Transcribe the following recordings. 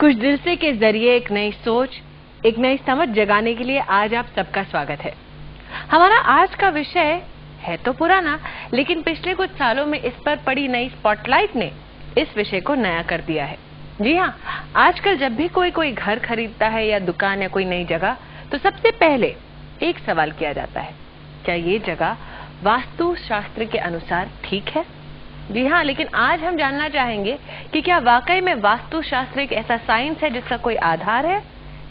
कुछ दिल से के जरिए एक नई सोच, एक नई समझ जगाने के लिए आज आप सबका स्वागत है। हमारा आज का विषय है तो पुराना, लेकिन पिछले कुछ सालों में इस पर पड़ी नई स्पॉटलाइट ने इस विषय को नया कर दिया है। जी हाँ, आजकल जब भी कोई घर खरीदता है या दुकान या कोई नई जगह, तो सबसे पहले एक सवाल किया जाता है, क्या ये जगह वास्तु शास्त्र के अनुसार ठीक है? जी हाँ, लेकिन आज हम जानना चाहेंगे कि क्या वाकई में वास्तु शास्त्र एक ऐसा साइंस है जिसका कोई आधार है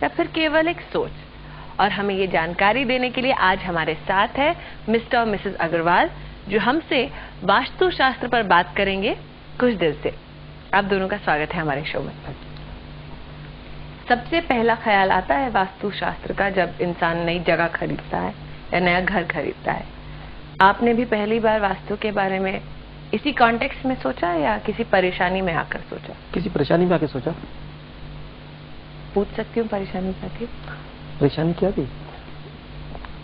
या फिर केवल एक सोच। और हमें ये जानकारी देने के लिए आज हमारे साथ है मिस्टर और मिसेस अग्रवाल, जो हमसे वास्तु शास्त्र पर बात करेंगे कुछ देर से। आप दोनों का स्वागत है हमारे शो में। सबसे पहला ख्याल आता है वास्तु शास्त्र का जब इंसान नई जगह खरीदता है या नया घर खरीदता है। आपने भी पहली बार वास्तु के बारे में इसी कॉन्टेक्स्ट में सोचा या किसी परेशानी में आकर सोचा? किसी परेशानी में आकर सोचा। पूछ सकती हूँ परेशानी क्या थी? परेशानी क्या थी?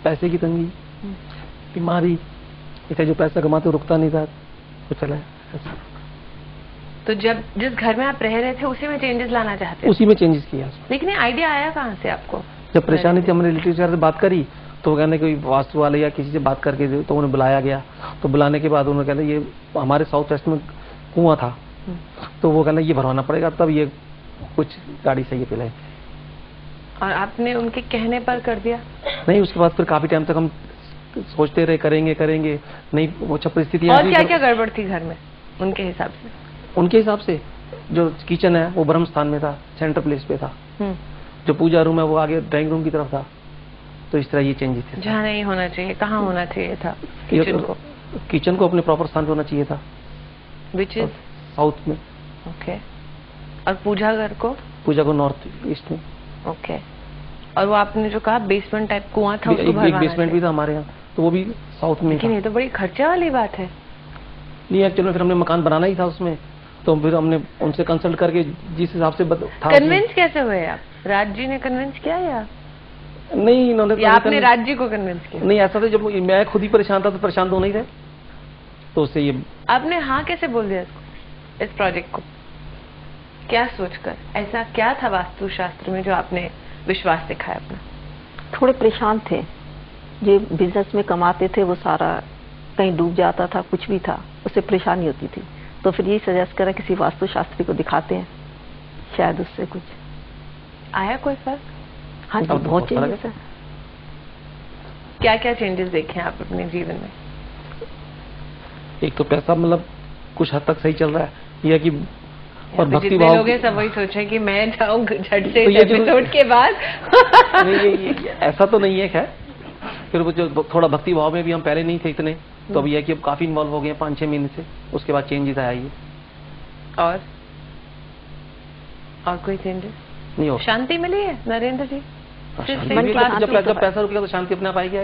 पैसे की तंगी, बीमारी, इसे जो पैसा कमाते रुकता नहीं था, तो चला ऐसा। तो जब जिस घर में आप रह रहे थे उसी में चेंजेस लाना चाहते थे? उसी में चेंजेस किया। लेकिन आइडिया आया कहाँ से आपको? जब परेशानी थी, हमने रिलेटिव से बात करी तो कहने कोई वास्तु वाले या किसी से बात करके तो उन्हें बुलाया गया। तो बुलाने के बाद उन्होंने कहते ये हमारे साउथ वेस्ट में कुआं था, तो वो कहना ये भरवाना पड़ेगा तब ये कुछ गाड़ी सही पिलाए। और आपने उनके कहने पर कर दिया? नहीं, उसके बाद फिर काफी टाइम तक हम सोचते रहे करेंगे नहीं, वो परिस्थिति। और क्या क्या गड़बड़ थी घर में उनके हिसाब से? उनके हिसाब से जो किचन है वो ब्रह्म स्थान में था, सेंटर प्लेस पे था। जो पूजा रूम है वो आगे ड्राइंग रूम की तरफ था। तो इस तरह ये चेंजेस थे। जहाँ नहीं होना चाहिए, कहाँ होना चाहिए था किचन को अपने प्रॉपर स्थान पे होना चाहिए था, विच इज साउथ में। ओके। और पूजा घर को? पूजा को नॉर्थ ईस्ट में। ओके। और वो आपने जो कहा बेसमेंट टाइप कुआं था, उसको एक बेसमेंट भी था हमारे यहाँ, तो वो भी साउथ में। लेकिन ये तो बड़ी खर्चे वाली बात है। नहीं, एक्चुअली फिर हमने मकान बनाना ही था उसमें, तो फिर हमने उनसे कंसल्ट करके जिस हिसाब से कन्विंस कैसे हुए आप? राज जी ने कन्विंस किया या नहीं? इन्होंने आपने राज जी को कन्विंस किया? नहीं, ऐसा था जब मैं खुद ही परेशान था तो परेशान तो नहीं थे, तो उससे ये आपने हाँ कैसे बोल दिया इस प्रोजेक्ट को? क्या सोचकर? ऐसा क्या था वास्तु शास्त्र में जो आपने विश्वास दिखाया अपना? थोड़े परेशान थे, जो बिजनेस में कमाते थे वो सारा कहीं डूब जाता था, कुछ भी था उससे परेशानी होती थी। तो फिर यही सजेस्ट करा किसी वास्तु शास्त्री को दिखाते हैं, शायद उससे कुछ आया कोई फर्क? हाँ जी, बहुत चेंजेस है। क्या क्या चेंजेस देखे आप अपने जीवन में? एक तो पैसा मतलब कुछ हद तक सही चल रहा है, यह कि और भक्ति भाव। लोग सब वही सोचे कि मैं जाऊं झट से एपिसोड के बाद। नहीं, ऐसा तो नहीं है। खैर फिर वो जो थोड़ा भक्ति भाव में भी हम पहले नहीं थे इतने, तो अब यह कि अब काफी इन्वॉल्व हो गए 5-6 महीने से, उसके बाद चेंजेस आया ये। और कोई चेंजेस नहीं हो? शांति मिली है नरेंद्र जी? जब पैसा रुकेगा तो शांति अपने आप आएगी।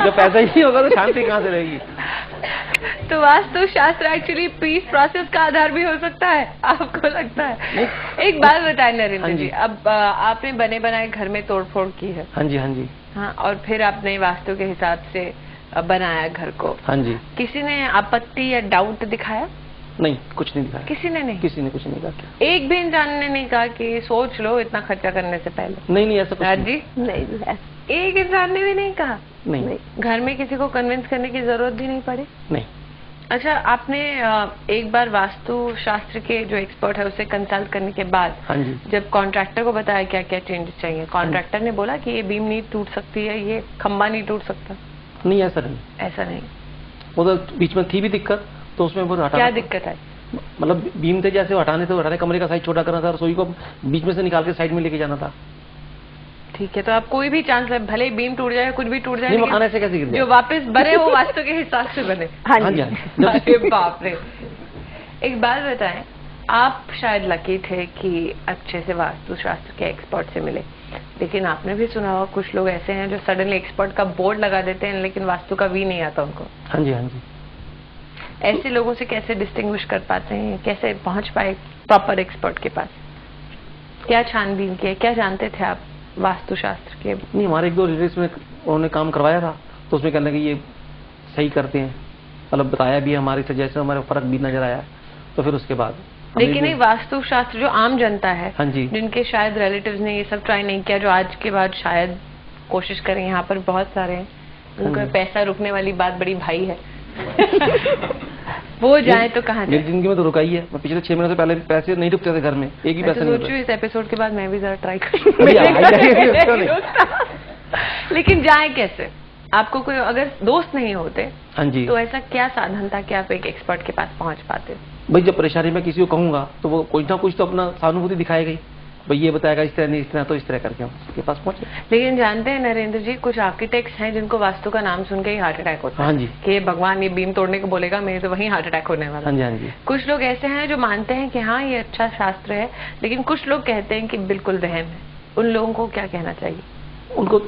जब पैसा ही नहीं होगा तो शांति कहाँ से रहेगी? तो वास्तु शास्त्र एक्चुअली पीस प्रोसेस का आधार भी हो सकता है, आपको लगता है? एक बात बताएं नरेंद्र जी, अब आपने बने बनाए घर में तोड़फोड़ की है। हाँ जी। हाँ, और फिर आपने वास्तु के हिसाब से बनाया घर को। हाँ जी। किसी ने आपत्ति या डाउट दिखाया? नहीं, कुछ नहीं दिखाया। किसी ने नहीं? किसी ने कुछ नहीं कहा। एक भी इंसान ने नहीं कहा कि सोच लो इतना खर्चा करने से पहले? नहीं, ऐसा कुछ नहीं। जी नहीं, एक इंसान ने भी नहीं कहा? नहीं। घर में किसी को कन्विंस करने की जरूरत भी नहीं पड़ी? नहीं। अच्छा, आपने एक बार वास्तु शास्त्र के जो एक्सपर्ट है उससे कंसल्ट करने के बाद जब कॉन्ट्रैक्टर को बताया क्या क्या चेंजेस चाहिए, कॉन्ट्रैक्टर ने बोला कि ये बीम नहीं टूट सकती है, ये खंबा नहीं टूट सकता? नहीं, ऐसा नहीं। ऐसा नहीं? वो तो बीच में थी भी दिक्कत, तो उसमें वो क्या दिक्कत आई? मतलब बीम थे जैसे हटाने, कमरे का साइज छोटा करना था, रसोई को बीच में से निकाल के साइड में लेके जाना था। ठीक है, तो आप कोई भी चांस भले बीम टूट जाए, कुछ भी टूट जाए, मकान ऐसे कैसे गिर जाए? जो वापस बने वो वास्तु के हिसाब से बने। हाँ जी। अरे बाप रे। एक बात बताएं, आप शायद लकी थे कि अच्छे से वास्तु शास्त्र के एक्सपर्ट से मिले, लेकिन आपने भी सुना होगा कुछ लोग ऐसे हैं जो सडनली एक्सपर्ट का बोर्ड लगा देते हैं लेकिन वास्तु का भी नहीं आता उनको। हाँ जी। ऐसे लोगों से कैसे डिस्टिंग्विश कर पाते हैं, कैसे पहुंच पाए प्रॉपर एक्सपर्ट के पास? क्या छानबीन की, क्या जानते थे आप वास्तु शास्त्र के? नहीं, हमारे 1-2 रिलेटिव्स में उन्होंने काम करवाया था, तो उसमें कहने कि ये सही करते हैं, मतलब बताया भी हमारे से, जैसे हमारे फर्क भी नजर आया, तो फिर उसके बाद लेकिन ये वास्तु शास्त्र जो आम जनता है, हाँ जी, जिनके शायद रिलेटिव्स ने ये सब ट्राई नहीं किया, जो आज के बाद शायद कोशिश करें, यहाँ पर बहुत सारे हैं उनको पैसा रुकने वाली बात बड़ी भाई है वो जाए तो कहाँ जाए? मेरी जिंदगी में तो रुका ही है। मैं पिछले 6 महीनों से पहले पैसे नहीं रुकते थे घर में, एक ही पैसा नहीं सोचू इस एपिसोड के बाद मैं भी जरा ट्राई रुका। लेकिन जाए कैसे? आपको कोई अगर दोस्त नहीं होते, हाँ जी, तो ऐसा क्या साधन था कि आप एक एक्सपर्ट के पास पहुंच पाते? भाई जब परेशानी में किसी को कहूंगा तो वो कुछ ना कुछ तो अपना सहानुभूति दिखाएगा ही, भाई ये बताएगा इस तरह नहीं, इस तरह, तो इस तरह करके हम उसके पास पहुंचे। लेकिन जानते हैं नरेंद्र जी, कुछ आर्किटेक्ट्स हैं जिनको वास्तु का नाम सुन के ही हार्ट अटैक होता है। हाँ जी, कि भगवान ये बीम तोड़ने को बोलेगा, मेरे तो वहीं हार्ट अटैक होने वाला। हाँ जी, हाँ जी। कुछ लोग ऐसे हैं जो मानते हैं कि हाँ ये अच्छा शास्त्र है, लेकिन कुछ लोग कहते हैं कि बिल्कुल वहम है। उन लोगों को क्या कहना चाहिए? उनको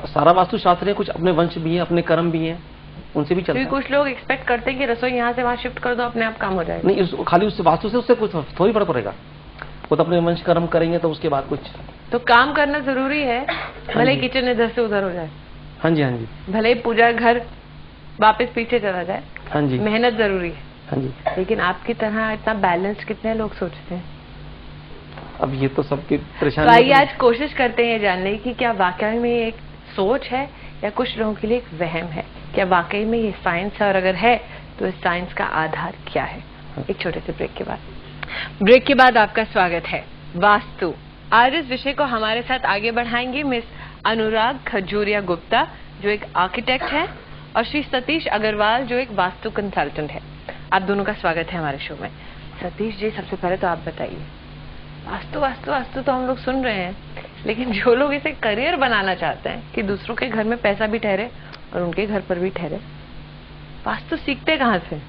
सारा वास्तु शास्त्र है, कुछ अपने वंश भी है, अपने कर्म भी हैं, उनसे भी चलता है। कुछ लोग एक्सपेक्ट करते हैं कि रसोई यहाँ से वहाँ शिफ्ट कर दो, अपने आप काम हो जाएगा। नहीं, खाली उससे वास्तु से उससे कुछ थोड़ी फर्क पड़ेगा, वो तो अपने वंश कर्म करेंगे तो उसके बाद कुछ। तो काम करना जरूरी है, भले ही किचन इधर से उधर हो जाए। हाँ जी, हाँ जी। भले ही पूजा घर वापस पीछे चला जाए। हाँ जी, मेहनत जरूरी है। हाँ जी। लेकिन आपकी तरह इतना बैलेंस कितने लोग सोचते हैं? अब ये तो सबकी परेशानी। तो आइए आज कोशिश करते हैं जानने की, क्या वाकई में एक सोच है या कुछ लोगों के लिए एक वहम है? क्या वाकई में ये साइंस है, और अगर है तो इस साइंस का आधार क्या है? एक छोटे से ब्रेक के बाद आपका स्वागत है। वास्तु, आज इस विषय को हमारे साथ आगे बढ़ाएंगे मिस अनुराग खजूरिया गुप्ता, जो एक आर्किटेक्ट है, और श्री सतीश अग्रवाल, जो एक वास्तु कंसल्टेंट है। आप दोनों का स्वागत है हमारे शो में। सतीश जी, सबसे पहले तो आप बताइए, वास्तु वास्तु वास्तु तो हम लोग सुन रहे हैं, लेकिन जो लोग इसे करियर बनाना चाहते हैं कि दूसरों के घर में पैसा भी ठहरे और उनके घर पर भी ठहरे, वास्तु सीखते कहाँ से?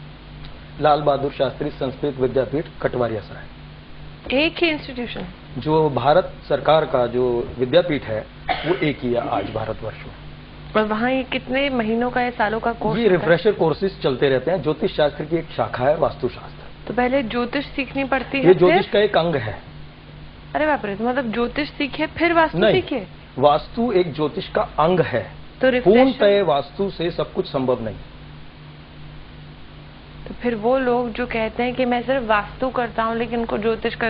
लाल बहादुर शास्त्री संस्कृत विद्यापीठ कटवारिया सराय। एक ही इंस्टीट्यूशन? जो भारत सरकार का जो विद्यापीठ है वो एक ही है आज भारतवर्ष में। और वहाँ ये कितने महीनों का या सालों का कोर्स? ये रिफ्रेशर कोर्सेज चलते रहते हैं। ज्योतिष शास्त्र की एक शाखा है वास्तुशास्त्र। तो पहले ज्योतिष सीखनी पड़ती है? ये ज्योतिष का एक अंग है। अरे बाप रे, तो मतलब ज्योतिष सीखे फिर वास्तु सीखे? वास्तु एक ज्योतिष का अंग है। तो पूर्णतः वास्तु से सब कुछ संभव नहीं। तो फिर वो लोग जो कहते हैं कि मैं सिर्फ वास्तु करता हूँ लेकिन उनको ज्योतिष का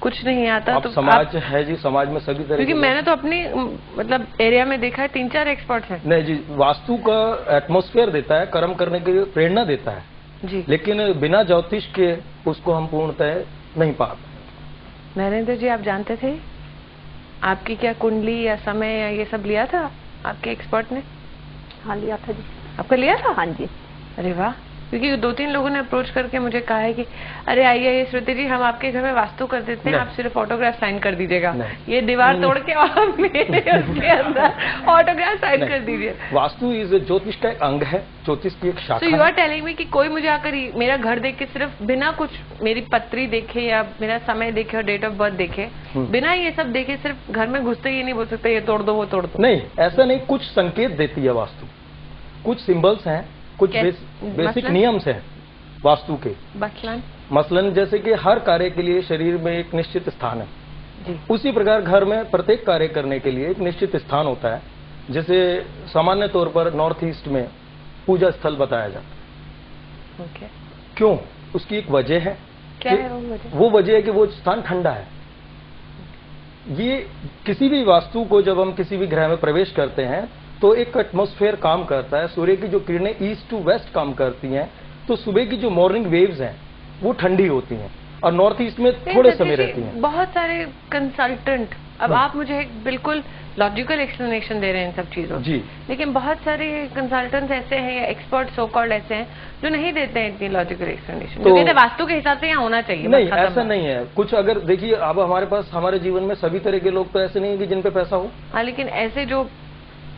कुछ नहीं आता, तो समाज है जी, समाज में सभी तरह, क्योंकि मैंने तो अपनी मतलब एरिया में देखा है 3-4 एक्सपर्ट्स हैं। नहीं जी, वास्तु का एटमॉस्फेयर देता है, कर्म करने के लिए प्रेरणा देता है जी, लेकिन बिना ज्योतिष के उसको हम पूर्णतः नहीं पाते। नरेंद्र जी, आप जानते थे आपकी क्या कुंडली या समय या ये सब लिया था आपके एक्सपर्ट ने? हाँ, लिया था जी। आपका लिया था? हाँ जी। अरे वाह, क्योंकि 2-3 लोगों ने अप्रोच करके मुझे कहा है कि अरे आइए श्रुति जी, हम आपके घर में वास्तु कर देते हैं, आप सिर्फ ऑटोग्राफ साइन कर दीजिएगा, ये दीवार तोड़ के और मेरे उसके अंदर ऑटोग्राफ साइन कर दीजिए। वास्तु इज ज्योतिष का एक अंग है, ज्योतिष की एक शाखा। तो यू आर टेलिंग मी कि कोई मुझे आकर मेरा घर देख के सिर्फ बिना कुछ मेरी पत्री देखे या मेरा समय देखे और डेट ऑफ बर्थ देखे, बिना ये सब देखे सिर्फ घर में घुसते ही नहीं बोल सकते ये तोड़ दो वो तोड़ दो? नहीं, ऐसा नहीं। कुछ संकेत देती है वास्तु, कुछ सिंबल्स हैं, कुछ बेसिक नियम्स हैं वास्तु के। मसलन जैसे कि हर कार्य के लिए शरीर में एक निश्चित स्थान है जी। उसी प्रकार घर में प्रत्येक कार्य करने के लिए एक निश्चित स्थान होता है। जैसे सामान्य तौर पर नॉर्थ ईस्ट में पूजा स्थल बताया जाता है। ओके। क्यों? उसकी एक वजह है। क्या है वो वजह? वो वजह है कि वो स्थान ठंडा है। ये किसी भी वास्तु को जब हम किसी भी ग्रह में प्रवेश करते हैं तो एक एटमॉस्फेयर काम करता है। सूर्य की जो किरणें ईस्ट टू वेस्ट काम करती हैं, तो सुबह की जो मॉर्निंग वेव्स हैं वो ठंडी होती हैं और नॉर्थ ईस्ट में थोड़े समय रहती हैं। बहुत सारे कंसल्टेंट, अब आप मुझे एक बिल्कुल लॉजिकल एक्सप्लेनेशन दे रहे हैं इन सब चीजों जी, लेकिन बहुत सारे कंसल्टेंट्स ऐसे हैं या एक्सपर्ट सो कॉल्ड ऐसे हैं जो नहीं देते हैं इतनी लॉजिकल एक्सप्लेनेशन, जो कहते हैं वास्तु के हिसाब से यहाँ होना चाहिए। नहीं, ऐसा नहीं है। कुछ अगर देखिए, अब हमारे पास हमारे जीवन में सभी तरह के लोग तो ऐसे नहीं है कि जिन पे पैसा हो। हाँ, लेकिन ऐसे जो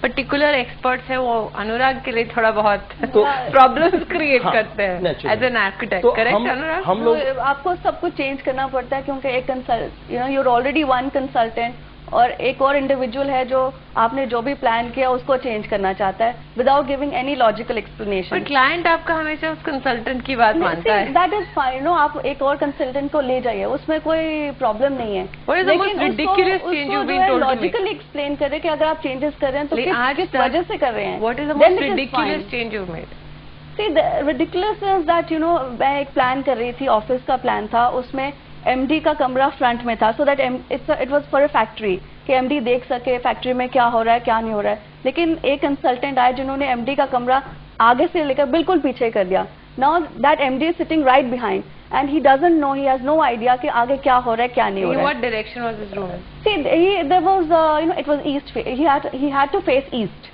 पर्टिकुलर एक्सपर्ट्स है वो अनुराग के लिए थोड़ा बहुत तो प्रॉब्लम्स क्रिएट करते हैं एज एन आर्किटेक्ट। करेक्ट अनुराग? हम लोग आपको सब कुछ चेंज करना पड़ता है क्योंकि एक consult you are already one consultant और एक और इंडिविजुअल है जो आपने जो भी प्लान किया उसको चेंज करना चाहता है without giving any logical explanation. Client आपका हमेशा उस कंसल्टेंट की बात मानता है। That is fine. नो, आप एक और कंसल्टेंट को ले जाइए, उसमें कोई प्रॉब्लम नहीं है। लेकिन लॉजिकली एक्सप्लेन करें कि अगर आप चेंजेस कर रहे हैं तो किस वजह से कर रहे हैं। What is the most ridiculous change you made? See, the ridiculous is that मैं एक प्लान कर रही थी, ऑफिस का प्लान था, उसमें एमडी का कमरा फ्रंट में था, so that it was for a factory कि एमडी देख सके फैक्ट्री में क्या हो रहा है क्या नहीं हो रहा है। लेकिन एक कंसल्टेंट आए जिन्होंने एमडी का कमरा आगे से लेकर बिल्कुल पीछे कर दिया। Now that MD is sitting right behind and he doesn't know, he has no idea कि आगे क्या हो रहा है क्या नहीं हो रहा है। What direction was his room? See, there was it was east. He had to face east,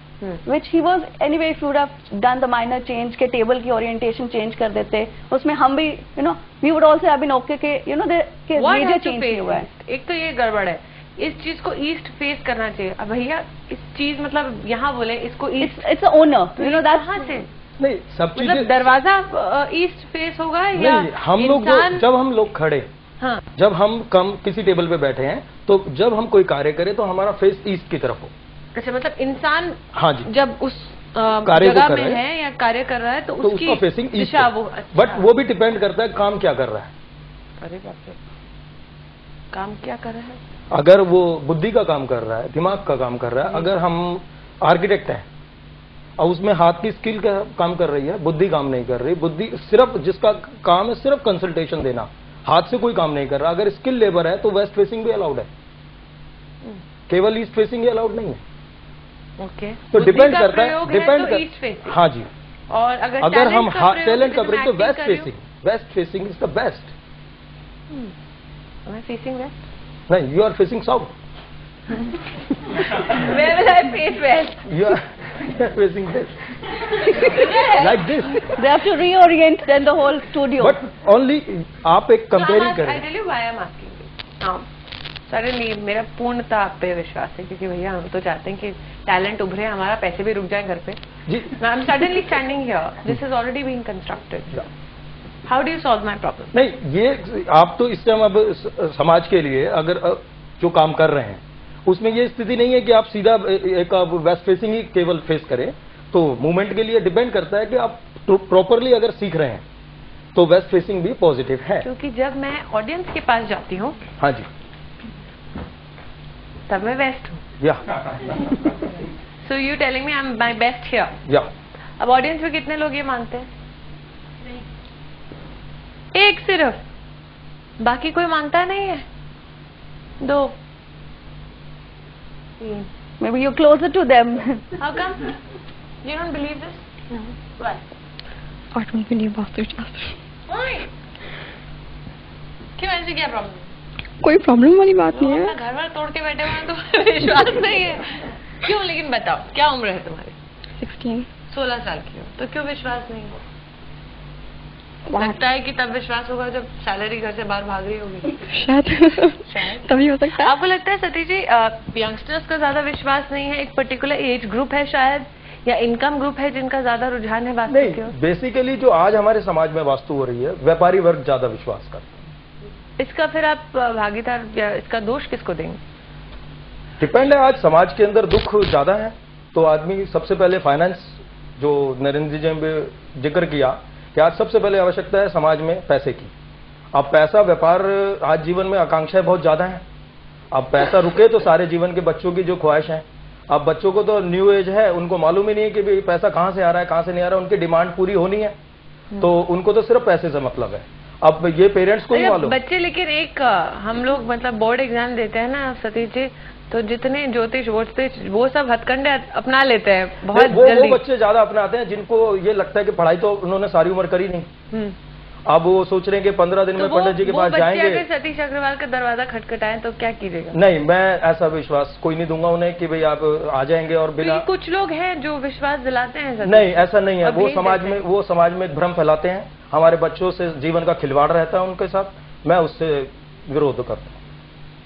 which he was anyway. If you would have done the minor change के टेबल की orientation change कर देते, उसमें हम भी we would also have been okay के के major change नहीं हुआ है। एक तो ये गड़बड़ है, इस चीज को ईस्ट फेस करना चाहिए। अब भैया इस चीज मतलब यहाँ बोले इसको east, it's a owner, that's कहाँ से नहीं सब चीजें मतलब दरवाजा ईस्ट फेस होगा या हम लोग जब हम लोग खड़े, हाँ, जब हम किसी टेबल पे बैठे हैं तो जब हम कोई कार्य करें तो हमारा फेस ईस्ट की तरफ हो। अच्छा, मतलब इंसान हाँ जी जब उस जगह में है या कार्य कर रहा है तो उसकी उसका फेसिंग ईस्ट दिशा वो। बट वो भी डिपेंड करता है काम क्या कर रहा है। अरे बाप रे, काम क्या कर रहा है? अगर वो बुद्धि का काम कर रहा है, दिमाग का काम कर रहा है, अगर हम आर्किटेक्ट हैं और उसमें हाथ की स्किल का काम कर रही है, बुद्धि काम नहीं कर रही, बुद्धि सिर्फ जिसका काम है सिर्फ कंसल्टेशन देना, हाथ से कोई काम नहीं कर रहा, अगर स्किल लेबर है तो वेस्ट फेसिंग भी अलाउड है, केवल ईस्ट फेसिंग ही अलाउड नहीं है। ओके, तो डिपेंड करता है, डिपेंड कर, हाँ जी। और अगर हम टैलेंट का प्रयोग तो west facing is the best. Facing west? नहीं, you are facing south. Where will I face west? You are facing this. Like this. They have to reorient then the whole studio. But only आप एक comparing करें। I tell you why I'm asking this. Now, suddenly मेरा पूर्णतः आप पे विश्वास है क्योंकि भैया हम तो चाहते हैं कि टैलेंट उभरे, हमारा पैसे भी रुक जाए घर पे। जी। I'm suddenly standing here. This has already been constructed. How do you solve my problem? नहीं, ये आप तो इस टाइम अब समाज के लिए अगर जो काम कर रहे हैं उसमें ये स्थिति नहीं है कि आप सीधा एक वेस्ट फेसिंग ही केवल फेस करें। तो मूवमेंट के लिए डिपेंड करता है कि आप प्रॉपरली अगर सीख रहे हैं तो वेस्ट फेसिंग भी पॉजिटिव है। क्योंकि जब मैं ऑडियंस के पास जाती हूँ, हाँ जी, तब मैं वेस्ट हूँ। या so you telling me I am my best here. या अब ऑडियंस में कितने लोग ये मानते हैं? एक सिर्फ, बाकी कोई मानता नहीं है? दो, Maybe you're closer to them. How come? You don't believe this? No. Why? I don't believe Vastushastra. Why? क्यों, ऐसी क्या प्रॉब्लम? कोई प्रॉब्लम वाली बात नहीं है। अपना घर वार तोड़ के बैठे हुए हैं तो विश्वास नहीं है। क्यों? लेकिन बताओ क्या उम्र है तुम्हारी? 16 साल की हो तो क्यों विश्वास नहीं है? लगता है कि तब विश्वास होगा जब सैलरी घर से बाहर भाग रही होगी। शायद तभी हो सकता है। आपको लगता है सती जी यंगस्टर्स का ज्यादा विश्वास नहीं है, एक पर्टिकुलर एज ग्रुप है शायद, या इनकम ग्रुप है जिनका ज्यादा रुझान है वास्तु की ओर? बेसिकली जो आज हमारे समाज में वास्तु हो रही है, व्यापारी वर्ग ज्यादा विश्वास करता है। इसका फिर आप भागीदार या इसका दोष किसको देंगे? डिपेंड है, आज समाज के अंदर दुख ज्यादा है तो आदमी सबसे पहले फाइनेंस, जो नरेंद्र जी ने जिक्र किया कि आज सबसे पहले आवश्यकता है समाज में पैसे की। अब पैसा व्यापार आज जीवन में आकांक्षाएं बहुत ज्यादा हैं। अब पैसा रुके तो सारे जीवन के बच्चों की जो ख्वाहिश है, अब बच्चों को तो न्यू एज है, उनको मालूम ही नहीं है कि भाई पैसा कहाँ से आ रहा है कहाँ से नहीं आ रहा है, उनकी डिमांड पूरी होनी है तो उनको तो सिर्फ पैसे से मतलब है। अब ये पेरेंट्स को ही मालूम बच्चे, लेकिन एक हम लोग मतलब बोर्ड एग्जाम देते हैं ना सतीश जी, तो जितने ज्योतिष वो सब हथकंडे अपना लेते हैं बहुत जल्दी। वो बच्चे ज्यादा अपनाते हैं जिनको ये लगता है कि पढ़ाई तो उन्होंने सारी उम्र करी नहीं। अब वो सोच रहे हैं कि 15 दिन में पंडित जी के पास जाएंगे। अगर सतीश अग्रवाल का दरवाजा खटखटाएं तो क्या कीजिएगा? नहीं, मैं ऐसा विश्वास कोई नहीं दूंगा उन्हें कि भाई आप आ जाएंगे और बिना। तो कुछ लोग हैं जो विश्वास दिलाते हैं। नहीं, ऐसा नहीं है। वो समाज में एक भ्रम फैलाते हैं, हमारे बच्चों से जीवन का खिलवाड़ रहता है उनके साथ, मैं उससे विरोध करता हूँ।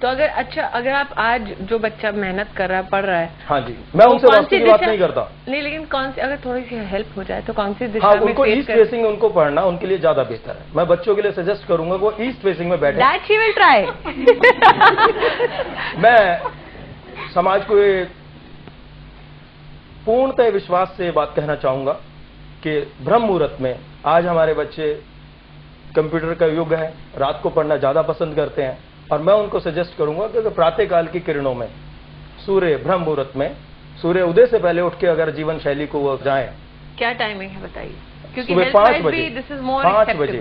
तो अगर आप आज जो बच्चा मेहनत कर रहा है, पढ़ रहा है, हाँ जी, मैं उनसे वास्तव की बात नहीं करता। नहीं, लेकिन कौन सी अगर थोड़ी सी हेल्प हो जाए तो कौन सी दिशा हाँ, में उनको ईस्ट फेसिंग उनको पढ़ना उनके लिए ज्यादा बेहतर है। मैं बच्चों के लिए सजेस्ट करूंगा वो ईस्ट फेसिंग में बैठे। That she will try. मैं समाज को पूर्णतः विश्वास से बात कहना चाहूंगा कि ब्रह्म मुहूर्त में आज हमारे बच्चे, कंप्यूटर का युग है, रात को पढ़ना ज्यादा पसंद करते हैं और मैं उनको सजेस्ट करूंगा कि प्रातः काल की किरणों में सूर्य ब्रह्म मुहूर्त में सूर्य उदय से पहले उठ के अगर जीवन शैली को वो जाएं। क्या टाइमिंग है बताइए? क्योंकि सुबह 5 बजे, दिस इज मोर 5 बजे,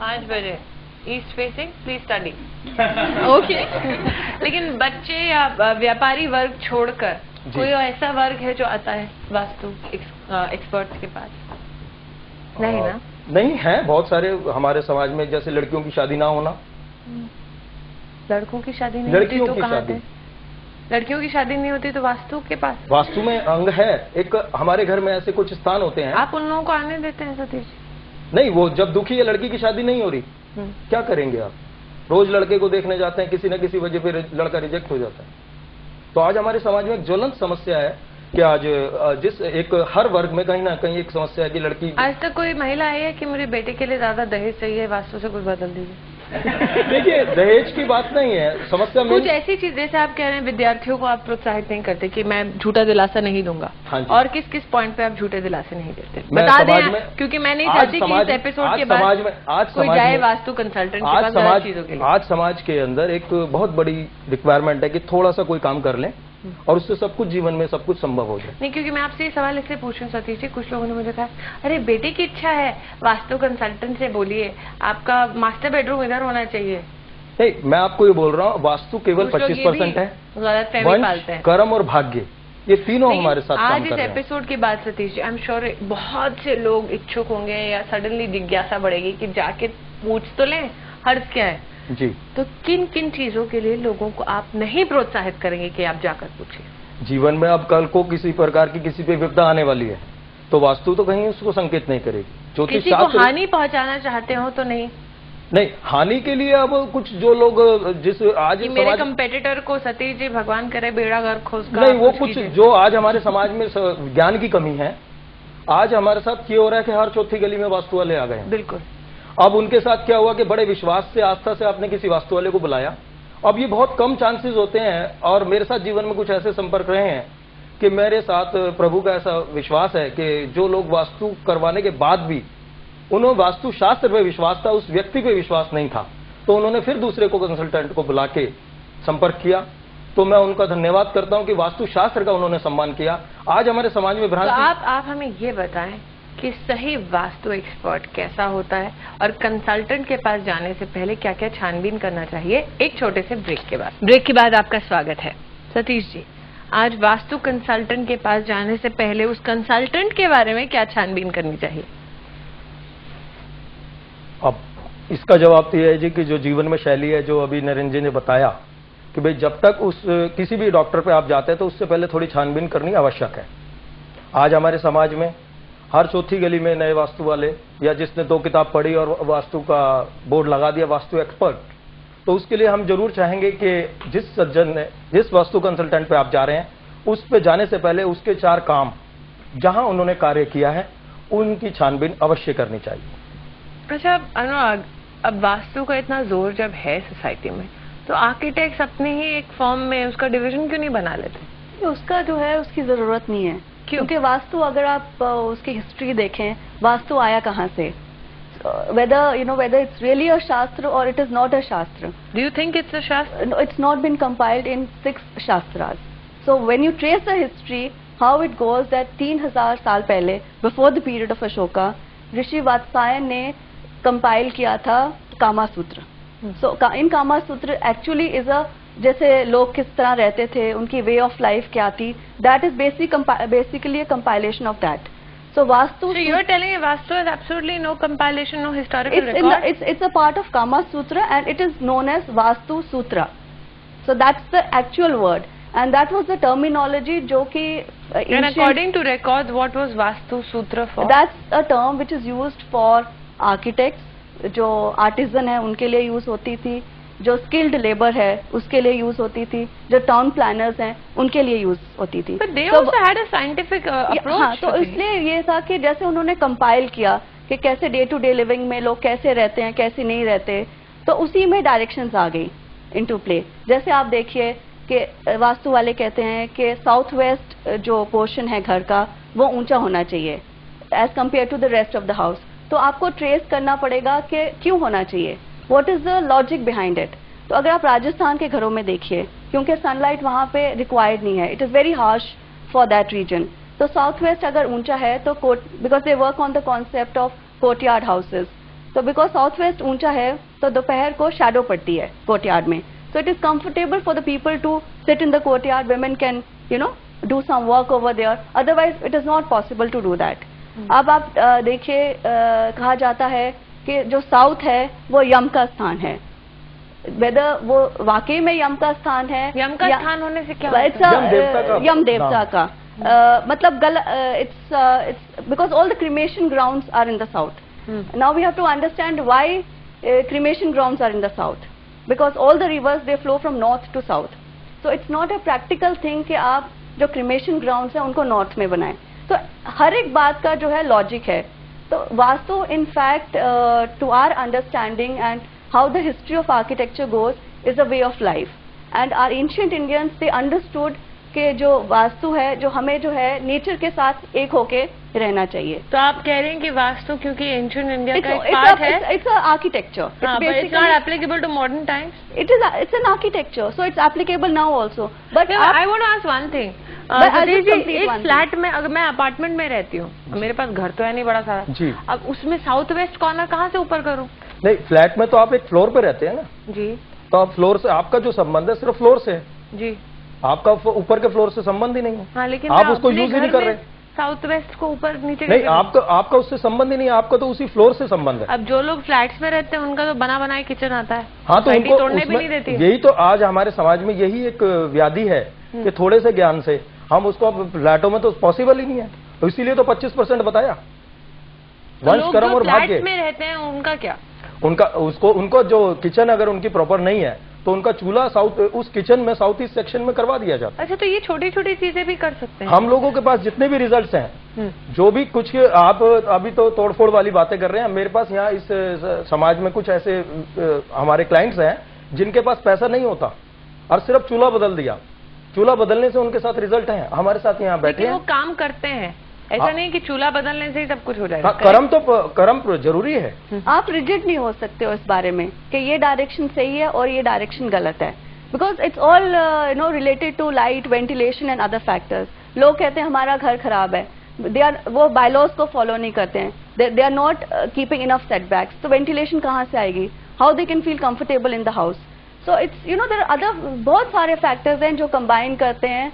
5 बजे east facing, please study. Okay. लेकिन बच्चे या व्यापारी वर्ग छोड़कर कोई ऐसा वर्ग है जो आता है वास्तु एक्सपर्ट के पास? नहीं ना? नहीं है, बहुत सारे हमारे समाज में, जैसे लड़कियों की शादी ना होना। लड़कों की शादी नहीं होती लड़कियों तो की कहाँ शादी, थे? लड़कियों की शादी नहीं होती तो वास्तु के पास? वास्तु में अंग है एक, हमारे घर में ऐसे कुछ स्थान होते हैं। आप उन लोगों को आने देते हैं सतीश जी? नहीं, वो जब दुखी है, लड़की की शादी नहीं हो रही, क्या करेंगे आप? रोज लड़के को देखने जाते हैं, किसी न किसी वजह पे लड़का रिजेक्ट हो जाता है। तो आज हमारे समाज में एक ज्वलंत समस्या है कि आज जिस एक हर वर्ग में कहीं ना कहीं एक समस्या है कि लड़की। आज तक कोई महिला आई है कि मुझे बेटे के लिए ज्यादा दहेज चाहिए, वास्तु से कुछ बदल दीजिए? देखिए, दहेज की बात नहीं है, समस्या में कुछ ऐसी चीज जैसे आप कह रहे हैं विद्यार्थियों को आप प्रोत्साहित नहीं करते कि मैं झूठा दिलासा नहीं दूंगा। हाँ जी। और किस किस पॉइंट पे आप झूठे दिलासे नहीं देते, मैं बता समाज दें, में, क्योंकि मैं नहीं आज चाहती कि समाज- इस एपिसोड आज के बाद समाज में, आज कोई समाज जाए में- वास्तु कंसल्टेंट के आज पास समाज, गलत चीजों के लिए। आज समाज के अंदर एक बहुत बड़ी रिक्वायरमेंट है कि थोड़ा सा कोई काम कर लें और उससे सब कुछ जीवन में सब कुछ संभव हो जाए। नहीं, क्योंकि मैं आपसे ये सवाल इसलिए पूछूं सतीश जी, कुछ लोगों ने मुझे कहा अरे बेटे की इच्छा है, वास्तु कंसल्टेंट से बोलिए, आपका मास्टर बेडरूम इधर होना चाहिए। नहीं, मैं आपको ये बोल रहा हूँ, वास्तु केवल कुछ लोग ये 25% है। गलत फहमी पालते हैं। कर्म और भाग्य, ये तीनों लेकिन हमारे साथ काम आज कर इस रहे हैं। एपिसोड के बाद Satish ji, I am sure बहुत से लोग इच्छुक होंगे या सडनली जिज्ञासा बढ़ेगी कि जाके पूछ तो लें, हर्ज क्या है। जी, तो किन किन चीजों के लिए लोगों को आप नहीं प्रोत्साहित करेंगे कि आप जाकर पूछिए? जीवन में अब कल को किसी प्रकार की किसी पे विपदा आने वाली है तो वास्तु तो कहीं उसको संकेत नहीं करेगी। ज्योतिष किसी को शास्त्र हानि पहुंचाना चाहते हो तो नहीं नहीं, हानि के लिए अब कुछ जो लोग जिस आज कि मेरे समाज, कंपेटिटर को सतीश जी भगवान करे बेड़ा गर्क हो उसका नहीं, वो कुछ कीजिए। जो आज हमारे समाज में ज्ञान की कमी है। आज हमारे साथ ये हो रहा है कि हर चौथी गली में वास्तु वाले आ गए हैं। बिल्कुल। अब उनके साथ क्या हुआ कि बड़े विश्वास से, आस्था से आपने किसी वास्तु वाले को बुलाया। अब ये बहुत कम चांसेस होते हैं, और मेरे साथ जीवन में कुछ ऐसे संपर्क रहे हैं कि मेरे साथ प्रभु का ऐसा विश्वास है कि जो लोग वास्तु करवाने के बाद भी उन्होंने वास्तु शास्त्र पे विश्वास था, उस व्यक्ति पे विश्वास नहीं था, तो उन्होंने फिर दूसरे को कंसल्टेंट को बुला के संपर्क किया। तो मैं उनका धन्यवाद करता हूं कि वास्तु शास्त्र का उन्होंने सम्मान किया। आज हमारे समाज में तो भ्रांति। आप हमें ये बताएं कि सही वास्तु एक्सपर्ट कैसा होता है और कंसल्टेंट के पास जाने से पहले क्या क्या छानबीन करना चाहिए, एक छोटे से ब्रेक के बाद। ब्रेक के बाद आपका स्वागत है। सतीश जी, आज वास्तु कंसल्टेंट के पास जाने से पहले उस कंसल्टेंट के बारे में क्या छानबीन करनी चाहिए? अब इसका जवाब तो यह है जी कि जो जीवन में शैली है, जो अभी नरेंद्र जी ने बताया कि भाई जब तक उस किसी भी डॉक्टर पे आप जाते हैं तो उससे पहले थोड़ी छानबीन करनी आवश्यक है। आज हमारे समाज में हर चौथी गली में नए वास्तु वाले, या जिसने 2 किताब पढ़ी और वास्तु का बोर्ड लगा दिया वास्तु एक्सपर्ट, तो उसके लिए हम जरूर चाहेंगे कि जिस सज्जन ने, जिस वास्तु कंसल्टेंट पे आप जा रहे हैं, उस पे जाने से पहले उसके 4 काम जहां उन्होंने कार्य किया है उनकी छानबीन अवश्य करनी चाहिए। अच्छा अनुराग, अब वास्तु का इतना जोर जब है सोसाइटी में, तो आर्किटेक्ट्स अपने ही एक फॉर्म में उसका डिवीजन क्यों नहीं बना लेते? उसका जो है उसकी जरूरत नहीं है, क्योंकि वास्तु अगर आप उसकी हिस्ट्री देखें, वास्तु आया कहाँ से, whether it's really a shastra or it is not a shastra. Do you think it's a shastra? No, it's not been compiled in 6 shastras. So when you trace the history, how it goes that 3000 साल पहले, before the period of Ashoka, ऋषि वात्सायन ने compile किया था कामा सूत्र। सो इन कामा सूत्र actually is a, जैसे लोग किस तरह रहते थे, उनकी वे ऑफ लाइफ क्या थी, that is basically a compilation of that. So Vastu. So you are telling me Vastu has absolutely no compilation, no historical record? It's a part of Kama Sutra and it is known as Vastu Sutra. So that's the actual word and that was the terminology जो कि and according to records, what was Vastu Sutra for? That's a term which is used for architects, जो artisan है उनके लिए use होती थी, जो skilled labour है उसके लिए यूज होती थी, जो टाउन प्लानर्स हैं उनके लिए यूज होती थी। But they also had a scientific approach. हाँ, तो इसलिए ये था कि जैसे उन्होंने कंपाइल किया कि कैसे डे टू डे लिविंग में लोग कैसे रहते हैं, कैसे नहीं रहते, तो उसी में डायरेक्शंस आ गई इनटू प्ले। जैसे आप देखिए कि वास्तु वाले कहते हैं कि साउथ वेस्ट जो पोर्शन है घर का वो ऊंचा होना चाहिए as compare to the rest of the house. तो आपको ट्रेस करना पड़ेगा कि क्यों होना चाहिए, what is the logic behind it. तो अगर आप राजस्थान के घरों में देखिए, क्योंकि सनलाइट वहाँ पे रिक्वायर्ड नहीं है, it is very harsh for that reason, तो साउथ वेस्ट अगर ऊंचा है तो because they work on the concept of courtyard houses, तो बिकॉज साउथ वेस्ट ऊंचा है तो दोपहर को शैडो पड़ती है कोर्टयार्ड में, so it is comfortable for the people to sit in the courtyard. Women can, you know, do some work over there. Otherwise, it is not possible to do that. अब आप देखिए, कहा जाता है कि जो साउथ है वो यम का स्थान है। वेदर वो वाकई में यम का स्थान है, यम का स्थान होने से क्या यम देवता का मतलब it's because all the cremation grounds are in the south. Now we have to understand why cremation grounds are in the south. Because all the rivers they flow from north to south. So it's not a practical thing कि आप जो cremation grounds हैं उनको north में बनाएं. तो हर एक बात का जो है logic है. तो vastu in fact to our understanding and how the history of architecture goes is a way of life. And our ancient Indians they understood कि जो वास्तु है जो हमें जो है नेचर के साथ एक होके रहना चाहिए. तो आप कह रहे हैं कि वास्तु क्योंकि एंशिएंट इंडिया का एक पार्ट है, it's a architecture. It's not applicable to modern times. It's an architecture, so it's applicable now also. But I want to ask one thing. एक फ्लैट में अगर मैं अपार्टमेंट में रहती हूँ, मेरे पास घर तो है नहीं बड़ा सारा जी, अब उसमें साउथ वेस्ट कॉर्नर कहाँ से ऊपर करूँ? नहीं, फ्लैट में तो आप एक फ्लोर पे रहते हैं ना जी, तो आप फ्लोर से आपका जो संबंध है सिर्फ फ्लोर से है जी, आपका ऊपर के फ्लोर से संबंध ही नहीं है. हाँ, लेकिन आप उसको यूज ही नहीं कर रहे. साउथ वेस्ट को ऊपर नीचे नहीं, आपका उससे संबंध ही नहीं है, आपका तो उसी फ्लोर से संबंध है. अब जो लोग फ्लैट्स में रहते हैं उनका तो बना बनाए किचन आता है. हाँ, तो उनको तोड़ने भी नहीं देती. यही तो आज हमारे समाज में यही एक व्याधि है कि थोड़े से ज्ञान से हम उसको अब फ्लैटों में तो पॉसिबल ही नहीं है, तो इसीलिए तो 25% बताया. वंश कर्म और भाग्य में रहते हैं उनका क्या? उनको जो किचन अगर उनकी प्रॉपर नहीं है तो उनका चूल्हा साउथ उस किचन में साउथ ईस्ट सेक्शन में करवा दिया जाता है. अच्छा, तो ये छोटी छोटी चीजें भी कर सकते हैं. हम लोगों के पास जितने भी रिजल्ट्स हैं, जो भी कुछ आप अभी तो तोड़फोड़ वाली बातें कर रहे हैं, मेरे पास यहाँ इस समाज में कुछ ऐसे हमारे क्लाइंट्स हैं जिनके पास पैसा नहीं होता और सिर्फ चूल्हा बदल दिया. चूल्हा बदलने से उनके साथ रिजल्ट है, हमारे साथ यहाँ बैठे हैं. वो काम करते हैं, ऐसा नहीं कि चूल्हा बदलने से ही सब कुछ हो जाएगा. कर्म जरूरी है. आप रिजिड नहीं हो सकते हो इस बारे में कि ये डायरेक्शन सही है और ये डायरेक्शन गलत है, because it's all related to light, ventilation and other factors. लोग कहते हैं हमारा घर खराब है, वो बायलॉज को फॉलो नहीं करते हैं, they are not keeping enough setbacks, तो वेंटिलेशन कहाँ से आएगी? How they can feel comfortable in the house? So it's there are other बहुत सारे फैक्टर्स हैं जो कंबाइन करते हैं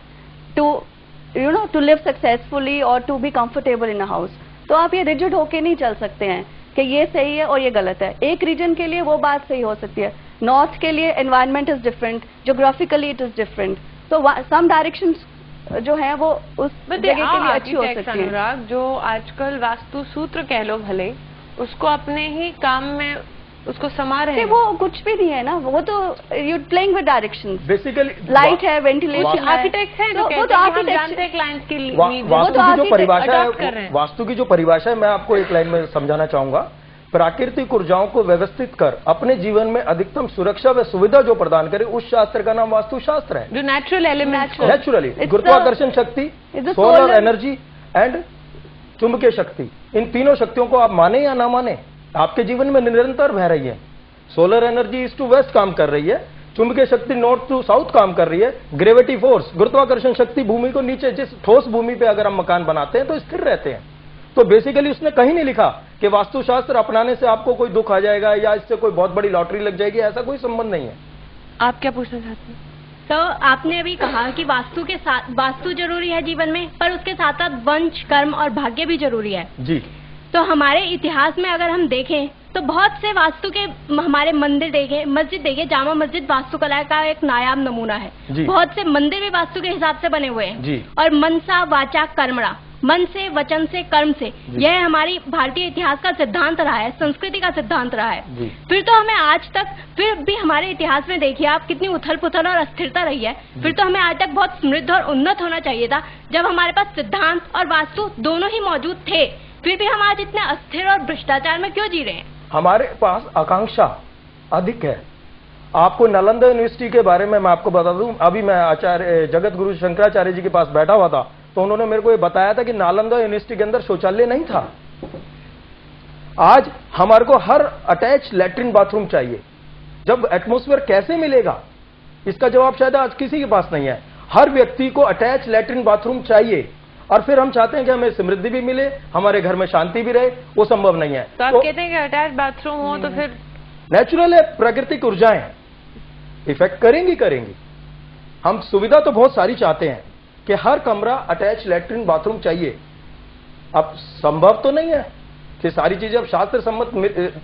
to live successfully or to be comfortable in a house. तो आप ये रिजिड होके नहीं चल सकते हैं कि ये सही है और ये गलत है. एक रीजन के लिए वो बात सही हो सकती है, नॉर्थ के लिए environment is different, geographically it is different, तो सम डायरेक्शंस जो है वो उस जगह के लिए अच्छी हो सकती है. अनुराग, जो आजकल वास्तु सूत्र कह लो भले, उसको अपने ही काम में उसको समा रहे हैं. वो कुछ भी नहीं है ना, वो तो you playing with directions. Basically light है, वेंटिलेशन, आर्किटेक्ट है, वो तो आर्किटेक्ट जानते हैं क्लाइंट्स की वास्तु की जो परिभाषा है मैं आपको एक लाइन में समझाना चाहूंगा. प्राकृतिक ऊर्जाओं को व्यवस्थित कर अपने जीवन में अधिकतम सुरक्षा व सुविधा जो प्रदान करे, उस शास्त्र का नाम वास्तु शास्त्र है. जो नेचुरल एलिमेंट्स, नेचुरली गुरुत्वाकर्षण शक्ति, सोलर एनर्जी एंड चुंबकीय शक्ति, इन तीनों शक्तियों को आप माने या ना माने आपके जीवन में निरंतर बह रही है. Solar energy east to west काम कर रही है, चुंबकीय शक्ति नॉर्थ टू साउथ काम कर रही है, ग्रेविटी फोर्स गुरुत्वाकर्षण शक्ति भूमि को नीचे, जिस ठोस भूमि पे अगर हम मकान बनाते हैं तो स्थिर रहते हैं. तो बेसिकली उसने कहीं नहीं लिखा कि वास्तुशास्त्र अपनाने से आपको कोई दुख आ जाएगा या इससे कोई बहुत बड़ी लॉटरी लग जाएगी, ऐसा कोई संबंध नहीं है. आप क्या पूछना चाहते हैं? तो आपने अभी कहा कि वास्तु के साथ वास्तु जरूरी है जीवन में, पर उसके साथ साथ वंश, कर्म और भाग्य भी जरूरी है जी. तो हमारे इतिहास में अगर हम देखें तो बहुत से वास्तु के हमारे मंदिर देखें, मस्जिद देखें, जामा मस्जिद वास्तुकला का एक नायाब नमूना है. बहुत से मंदिर भी वास्तु के हिसाब से बने हुए हैं. और मनसा वाचा कर्मणा, मन से, वचन से, कर्म से, यह हमारी भारतीय इतिहास का सिद्धांत रहा है, संस्कृति का सिद्धांत रहा है. फिर तो हमें आज तक, फिर भी हमारे इतिहास में देखिए आप कितनी उथल पुथल और अस्थिरता रही है. फिर तो हमें आज तक बहुत समृद्ध और उन्नत होना चाहिए था जब हमारे पास सिद्धांत और वास्तु दोनों ही मौजूद थे. फिर भी हम आज इतने अस्थिर और भ्रष्टाचार में क्यों जी रहे हैं? हमारे पास आकांक्षा अधिक है. आपको नालंदा यूनिवर्सिटी के बारे में मैं आपको बता दूं, अभी मैं आचार्य जगत गुरु शंकराचार्य जी के पास बैठा हुआ था तो उन्होंने मेरे को ये बताया था कि नालंदा यूनिवर्सिटी के अंदर शौचालय नहीं था. आज हमारे को हर अटैच लैट्रिन बाथरूम चाहिए. जब एटमॉस्फेयर कैसे मिलेगा इसका जवाब शायद आज किसी के पास नहीं है. हर व्यक्ति को अटैच लैट्रिन बाथरूम चाहिए. और फिर हम चाहते हैं कि हमें समृद्धि भी मिले, हमारे घर में शांति भी रहे, वो संभव नहीं है। तो आप कहते हैं कि अटैच बाथरूम हो तो फिर नेचुरल है, प्राकृतिक ऊर्जाएं हैं, इफेक्ट करेंगी। हम सुविधा तो बहुत सारी चाहते हैं कि हर कमरा अटैच लैट्रिन बाथरूम चाहिए। अब संभव तो नहीं है कि सारी चीजें अब शास्त्र सम्मत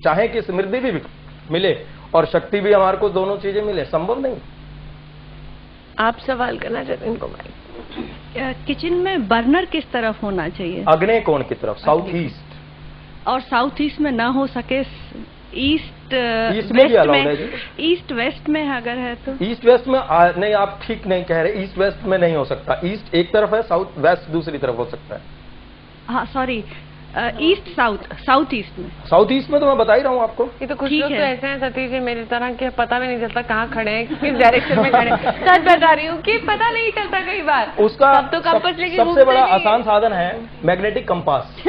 चाहें कि समृद्धि भी मिले और शक्ति भी हमारे को, दोनों चीजें मिले, संभव नहीं। आप सवाल करना चाहते हैं इनको? किचन में बर्नर किस तरफ होना चाहिए? अग्नि कोण की तरफ, साउथ ईस्ट। और साउथ ईस्ट में ना हो सके ईस्ट में भी अलाउड है जी। ईस्ट वेस्ट में अगर है तो? ईस्ट वेस्ट में नहीं, आप ठीक नहीं कह रहे, ईस्ट वेस्ट में नहीं हो सकता। ईस्ट एक तरफ है, साउथ वेस्ट दूसरी तरफ हो सकता है। हाँ सॉरी, ईस्ट साउथ ईस्ट में। साउथ ईस्ट में तो मैं बता ही रहा हूँ आपको। ये तो कुछ लोग तो ऐसे हैं सतीश जी मेरी तरह के पता भी नहीं चलता कहाँ खड़े हैं, किस डायरेक्शन में खड़े हैं। सच बता रही हूँ कि पता नहीं चलता कई बार। उसका तो कंपास लेके सबसे बड़ा आसान साधन है मैग्नेटिक कंपास।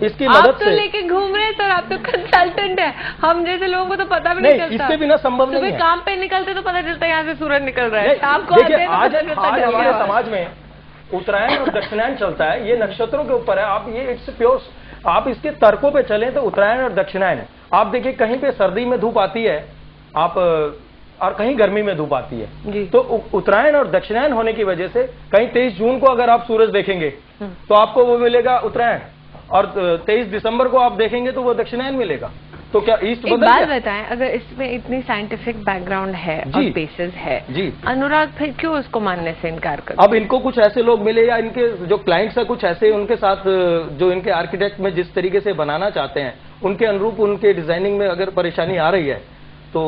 इसकी आप मदद तो से लेके घूम रहे हैं सर, आप तो कंसल्टेंट है, हम जैसे लोगों को तो पता भी नहीं चलता। इसके बिना संभव नहीं है। काम पे निकलते तो पता चलता है यहाँ से सूरज निकल रहा है। देखिए आज हमारे समाज में उत्तरायण और दक्षिणायन चलता है, ये नक्षत्रों के ऊपर है। आप ये इट्स प्योर, आप इसके तर्कों पे चलें तो उत्तरायण और दक्षिणायन। आप देखिए कहीं पे सर्दी में धूप आती है आप, और कहीं गर्मी में धूप आती है। तो उत्तरायण और दक्षिणायन होने की वजह से कहीं 23 जून को अगर आप सूरज देखेंगे तो आपको वो मिलेगा उत्तरायण, और 23 दिसंबर को आप देखेंगे तो वो दक्षिणायन मिलेगा। तो क्या ईस्ट बदल गया? एक बात बताएं, अगर इसमें इतनी साइंटिफिक बैकग्राउंड है और बेसिस है जी, अनुराग फिर क्यों उसको मानने से इनकार कर? अब इनको कुछ ऐसे लोग मिले या इनके जो क्लाइंट्स है कुछ ऐसे, उनके साथ जो इनके आर्किटेक्ट में जिस तरीके से बनाना चाहते हैं उनके अनुरूप उनके डिजाइनिंग में अगर परेशानी आ रही है तो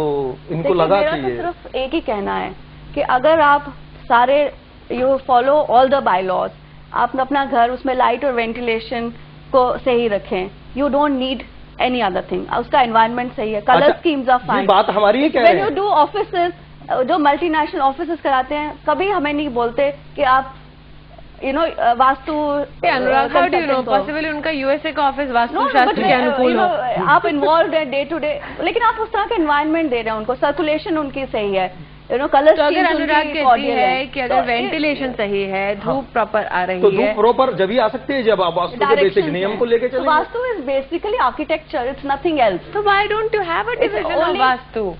इनको लगा मेरा चाहिए। तो सिर्फ एक ही कहना है कि अगर आप सारे you follow all the bylaws, आप अपना घर उसमें लाइट और वेंटिलेशन को सही रखें, you don't need any other thing, उसका एनवायरनमेंट सही है, कलर स्कीम्स आर फाइन। बात हमारी ही कह रहे हैं। व्हेन यू डू ऑफिसेस, जो मल्टीनेशनल ऑफिसेस कराते हैं, कभी हमें नहीं बोलते कि आप Vastu. Anurag how do you know possibly उनका यूएसए का ऑफिस वास्तु शास्त्र के अनुकूल हो? आप इन्वॉल्व है डे टू डे, लेकिन आप उस तरह का एनवायरनमेंट दे रहे हैं उनको, सर्कुलेशन उनकी सही है, कलर। तो अगर अनुराग कहती है कि अगर वेंटिलेशन सही है, धूप प्रॉपर आ रही है, तो धूप प्रॉपर जब ही आ सकती है जब आप वास्तु के बेसिक नियम को लेके चलेंगे। Vastu is basically architecture, it's nothing else. So why don't you have a division of Vastu?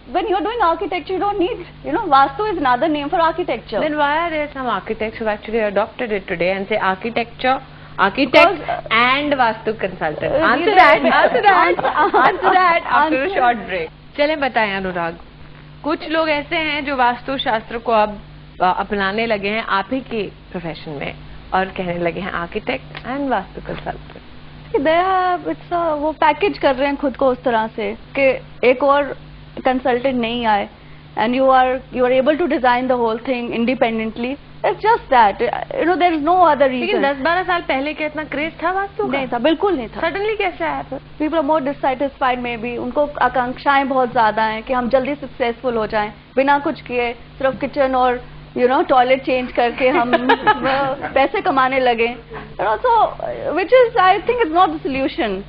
When you're doing architecture, you don't need, Vastu is another name for architecture. Then why are there some architects who actually adopted it today and say architect and Vastu consultant? Answer that after a short break. चलें बताएं अनुराग, कुछ लोग ऐसे हैं जो वास्तु शास्त्र को अब अपनाने लगे हैं आप ही के प्रोफेशन में और कहने लगे हैं आर्किटेक्ट एंड वास्तु कंसल्टेंट। वो पैकेज कर रहे हैं खुद को उस तरह से कि एक और कंसल्टेंट नहीं आए, and you are able to design the whole thing independently. It's just that, there is no other reason. लेकिन 10-12 साल पहले क्या इतना क्रेज था वास्तु का? नहीं था, बिल्कुल नहीं था। सडनली कैसे आया? पीपल आर मोर डिससैटिस्फाइड, में भी उनको आकांक्षाएं बहुत ज्यादा हैं कि हम जल्दी सक्सेसफुल हो जाएं बिना कुछ किए, सिर्फ किचन और टॉयलेट चेंज करके हम पैसे कमाने लगे। So which is, I think, is not the solution.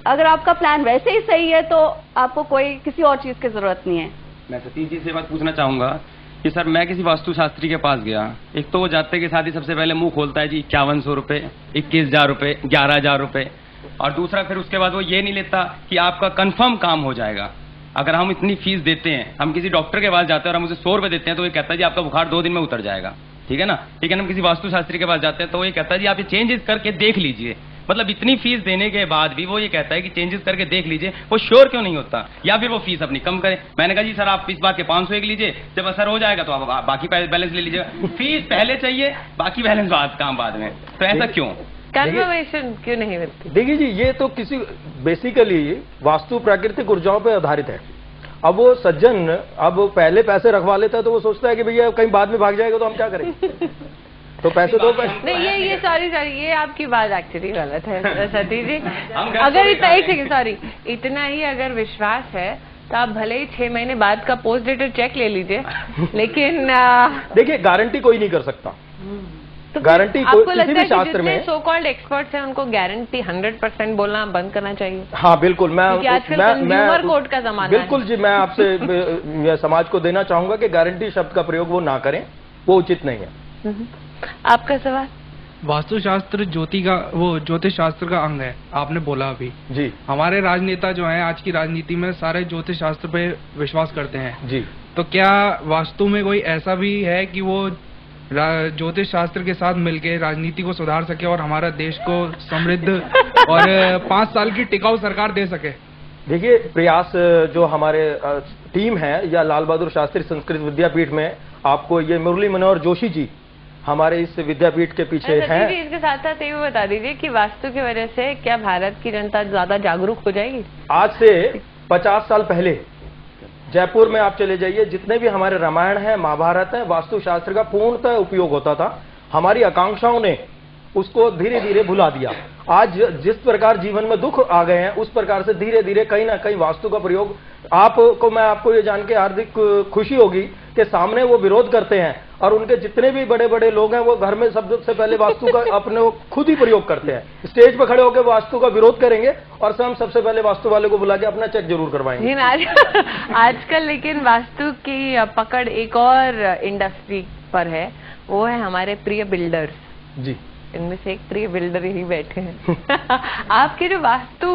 अगर आपका प्लान वैसे ही सही है तो आपको कोई किसी और चीज की जरूरत नहीं है। मैं सतीश जी से बात पूछना चाहूंगा कि सर, मैं किसी वास्तुशास्त्री के पास गया, एक तो वो जाते के साथ ही सबसे पहले मुंह खोलता है जी 5100 रुपए, 21,000 रुपए, 11,000 रुपए, और दूसरा फिर उसके बाद वो ये नहीं लेता कि आपका कंफर्म काम हो जाएगा। अगर हम इतनी फीस देते हैं, हम किसी डॉक्टर के पास जाते हैं और हम उसे 100 रुपए देते हैं तो ये कहता है जी आपका बुखार 2 दिन में उतर जाएगा, ठीक है ना। लेकिन हम किसी वास्तुशास्त्री के पास जाते हैं तो वो ये कहता है जी आप ये चेंजेस करके देख लीजिए। मतलब इतनी फीस देने के बाद भी वो ये कहता है कि चेंजेस करके देख लीजिए। वो श्योर क्यों नहीं होता, या फिर वो फीस अपनी कम करे। मैंने कहा जी सर आप इस बात के 500 एक लीजिए, जब असर हो जाएगा तो आप बाकी बैलेंस ले लीजिएगा। फीस पहले चाहिए, बाकी बैलेंस काम बाद में। तो ऐसा क्यों? कन्फर्मेशन क्यों नहीं मिलती? देखिए जी, ये तो किसी बेसिकली वास्तु प्राकृतिक ऊर्जाओं पर आधारित है। अब वो सज्जन अब पहले पैसे रखवा लेता है तो वो सोचता है कि भैया कहीं बाद में भाग जाएगा तो हम क्या करेंगे। तो पैसे दो नहीं, ये सॉरी ये आपकी बात एक्चुअली गलत है सतीश जी। अगर इतना, एक सेकंड, सॉरी, इतना ही अगर विश्वास है तो आप भले ही 6 महीने बाद का पोस्ट डेटेड चेक ले लीजिए, लेकिन देखिए गारंटी कोई नहीं कर सकता। तो गारंटी आपको किसी भी शास्त्र में सो कॉल्ड एक्सपर्ट्स हैं उनको गारंटी 100% बोलना बंद करना चाहिए। हाँ बिल्कुल, कंज्यूमर कोर्ट का जमाना बिल्कुल जी, मैं आपसे समाज को देना चाहूंगा कि गारंटी शब्द का प्रयोग वो ना करें, वो उचित नहीं है। आपका सवाल? वास्तुशास्त्र ज्योतिष शास्त्र का अंग है, आपने बोला अभी जी। हमारे राजनेता जो हैं आज की राजनीति में सारे ज्योतिष शास्त्र पे विश्वास करते हैं जी। तो क्या वास्तु में कोई ऐसा भी है कि वो ज्योतिष शास्त्र के साथ मिलके राजनीति को सुधार सके और हमारा देश को समृद्ध और 5 साल की टिकाऊ सरकार दे सके? देखिए, प्रयास जो हमारे टीम है या लाल बहादुर शास्त्री संस्कृत विद्यापीठ में, आपको ये मुरली मनोहर जोशी जी हमारे इस विद्यापीठ के पीछे हैं। इसके साथ साथ ये भी बता दीजिए कि वास्तु की वजह से क्या भारत की जनता ज्यादा जागरूक हो जाएगी? आज से 50 साल पहले जयपुर में आप चले जाइए, जितने भी हमारे रामायण है, महाभारत है, वास्तुशास्त्र का पूर्णतः उपयोग होता था। हमारी आकांक्षाओं ने उसको धीरे धीरे भुला दिया। आज जिस प्रकार जीवन में दुख आ गए हैं, उस प्रकार से धीरे धीरे कहीं ना कहीं वास्तु का प्रयोग आपको ये जान के हार्दिक खुशी होगी कि सामने वो विरोध करते हैं और उनके जितने भी बड़े बड़े लोग हैं वो घर में सबसे पहले वास्तु का अपने खुद ही प्रयोग करते हैं। स्टेज पर खड़े होकर वास्तु का विरोध करेंगे और हम सबसे पहले वास्तु वाले को बुला के अपना चेक जरूर करवाएंगे। आजकल लेकिन वास्तु की पकड़ एक और इंडस्ट्री पर है, वो है हमारे प्रिय बिल्डर्स जी। इनमें से एक प्रिय बिल्डर ही बैठे हैं। आपके जो वास्तु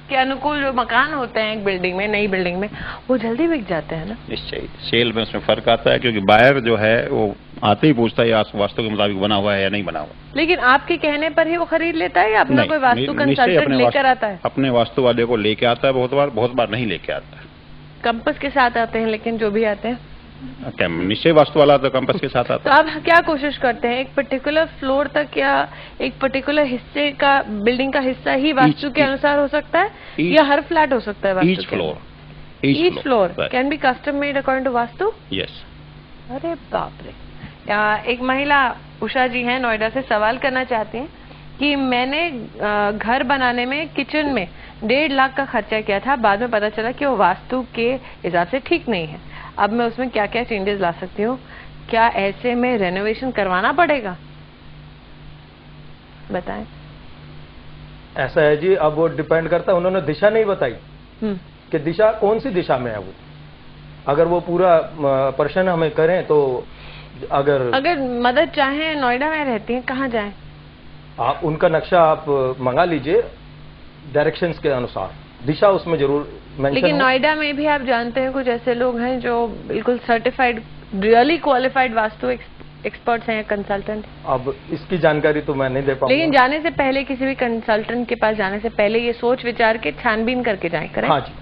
के अनुकूल जो मकान होते हैं एक बिल्डिंग में, नई बिल्डिंग में, वो जल्दी बिक जाते हैं ना? निश्चय, सेल में उसमें फर्क आता है क्योंकि बायर जो है वो आते ही पूछता है वास्तु के मुताबिक बना हुआ है या नहीं बना हुआ। लेकिन आपके कहने पर ही वो खरीद लेता है या अपना कोई वास्तु कंसल्टेंट लेकर आता है? अपने वास्तु वाले को लेके आता है, बहुत बार नहीं लेके आता है। कंपस के साथ आते हैं, लेकिन जो भी आते हैं निश्चय वास्तु वाला तो कंपस के साथ आता है। तो आप क्या कोशिश करते हैं, एक पर्टिकुलर फ्लोर तक या एक पर्टिकुलर हिस्से का, बिल्डिंग का हिस्सा ही वास्तु के अनुसार हो सकता है या हर फ्लैट हो सकता है? Each floor can be custom made according to vastu? Yes. अरे बाप रे। एक महिला उषा जी हैं नोएडा से, सवाल करना चाहती हैं कि मैंने घर बनाने में किचन में 1.5 लाख का खर्चा किया था, बाद में पता चला कि वो वास्तु के हिसाब से ठीक नहीं है। अब मैं उसमें क्या क्या चेंजेस ला सकती हूँ? क्या ऐसे में रेनोवेशन करवाना पड़ेगा? बताएं। ऐसा है जी, अब वो डिपेंड करता है, उन्होंने दिशा नहीं बताई कि दिशा कौन सी दिशा में है वो। अगर वो पूरा प्रश्न हमें करें तो अगर मदद चाहें, नोएडा में रहती हैं, कहाँ जाएं? आप उनका नक्शा आप मंगा लीजिए डायरेक्शंस के अनुसार, दिशा उसमें जरूर मेंशन। लेकिन नोएडा में भी आप जानते हैं कुछ ऐसे लोग हैं जो बिल्कुल certified, really qualified vastu experts हैं, कंसल्टेंट। अब इसकी जानकारी तो मैं नहीं दे पाऊंगा। लेकिन जाने से पहले, किसी भी कंसल्टेंट के पास जाने से पहले ये सोच विचार के छानबीन करके जाएं, करें? हाँ जी,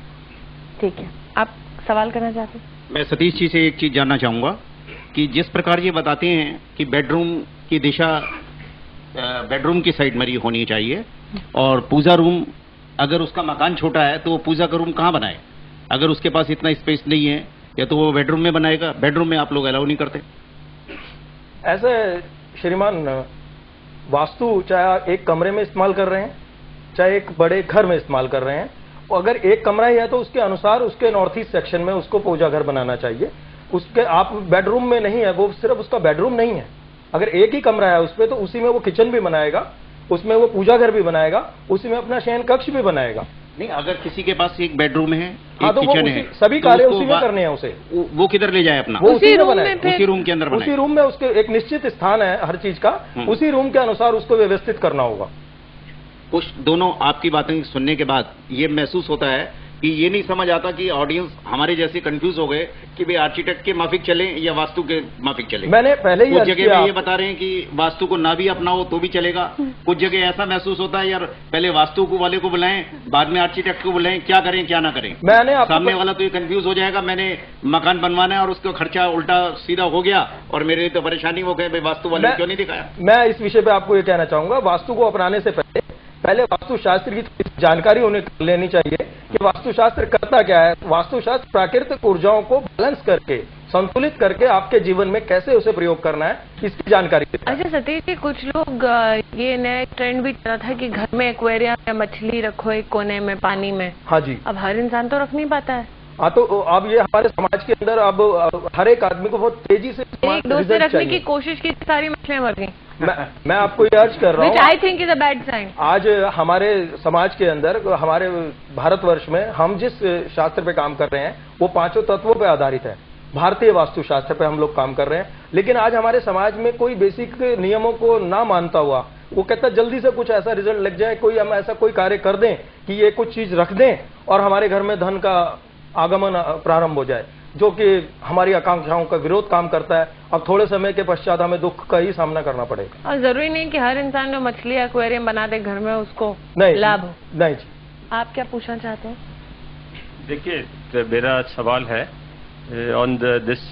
ठीक है। आप सवाल करना चाहते हैं? मैं सतीश जी से एक चीज जानना चाहूंगा कि जिस प्रकार ये बताते हैं कि बेडरूम की दिशा बेडरूम की साइड में होनी चाहिए और पूजा रूम, अगर उसका मकान छोटा है तो वो पूजा का रूम कहाँ बनाए? अगर उसके पास इतना स्पेस नहीं है या तो वो बेडरूम में बनाएगा, बेडरूम में आप लोग अलाउ नहीं करते। ऐसे श्रीमान, वास्तु चाहे एक कमरे में इस्तेमाल कर रहे हैं, चाहे एक बड़े घर में इस्तेमाल कर रहे हैं, अगर एक कमरा ही है तो उसके अनुसार उसके नॉर्थ ईस्ट सेक्शन में उसको पूजा घर बनाना चाहिए। उसके आप बेडरूम में नहीं है, वो सिर्फ उसका बेडरूम नहीं है। अगर एक ही कमरा है उस पर तो उसी में वो किचन भी बनाएगा, उसमें वो पूजा घर भी बनाएगा, उसी में अपना शयन कक्ष भी बनाएगा। नहीं, अगर किसी के पास एक बेडरूम है, हाँ, तो किचन है, सभी कार्य उसी में करने हैं उसे। वो किधर ले जाए अपना? वो उसी में बनाए, उसी रूम के अंदर बनाए। उसी रूम में उसके एक निश्चित स्थान है हर चीज का, उसी रूम के अनुसार उसको व्यवस्थित करना होगा। कुछ दोनों आपकी बातें सुनने के बाद ये महसूस होता है कि ये नहीं समझ आता कि ऑडियंस हमारे जैसे कंफ्यूज हो गए कि भाई आर्किटेक्ट के माफिक चले या वास्तु के माफिक चले। मैंने पहले ही कुछ जगह में ये बता रहे हैं कि वास्तु को ना भी अपनाओ तो भी चलेगा, कुछ जगह ऐसा महसूस होता है यार पहले वास्तु को वाले को बुलाएं, बाद में आर्किटेक्ट को बुलाएं, क्या करें क्या ना करें। सामने वाला तो ये कंफ्यूज हो जाएगा, मैंने मकान बनवाना है और उसका खर्चा उल्टा सीधा हो गया और मेरे तो परेशानी हो गई, भाई वास्तु वाले क्यों नहीं दिखाया। मैं इस विषय पे आपको ये कहना चाहूंगा, वास्तु को अपनाने से पहले वास्तुशास्त्र की जानकारी उन्हें लेनी चाहिए कि वास्तुशास्त्र करता क्या है। वास्तुशास्त्र प्राकृतिक ऊर्जाओं को बैलेंस करके, संतुलित करके आपके जीवन में कैसे उसे प्रयोग करना है, इसकी जानकारी। अच्छा सतीश जी, कुछ लोग ये नया ट्रेंड भी चला था कि घर में एक्वेरियम या मछली रखो एक कोने में पानी में। हाँ जी। अब हर इंसान तो रख नहीं पाता है। हाँ, तो अब ये हमारे समाज के अंदर अब हर एक आदमी को बहुत तेजी से एक दो से रखने की कोशिश की, सारी मछलियां मर गई। मैं आपको ये अर्ज कर रहा हूँ, I think is a bad sign. आज हमारे समाज के अंदर, हमारे भारतवर्ष में हम जिस शास्त्र पे काम कर रहे हैं वो 5 तत्वों पे आधारित है। भारतीय वास्तुशास्त्र पे हम लोग काम कर रहे हैं। लेकिन आज हमारे समाज में कोई बेसिक नियमों को ना मानता हुआ वो कहता है जल्दी से कुछ ऐसा रिजल्ट लग जाए, कोई हम ऐसा कोई कार्य कर दें कि ये कुछ चीज रख दें और हमारे घर में धन का आगमन प्रारंभ हो जाए, जो कि हमारी आकांक्षाओं का विरोध काम करता है। अब थोड़े समय के पश्चात हमें दुख का ही सामना करना पड़ेगा। और जरूरी नहीं कि हर इंसान जो मछली एक्वेरियम बना दे घर में उसको लाभ हो। नहीं जी। आप क्या पूछना चाहते हैं? देखिए, मेरा सवाल है ऑन दिस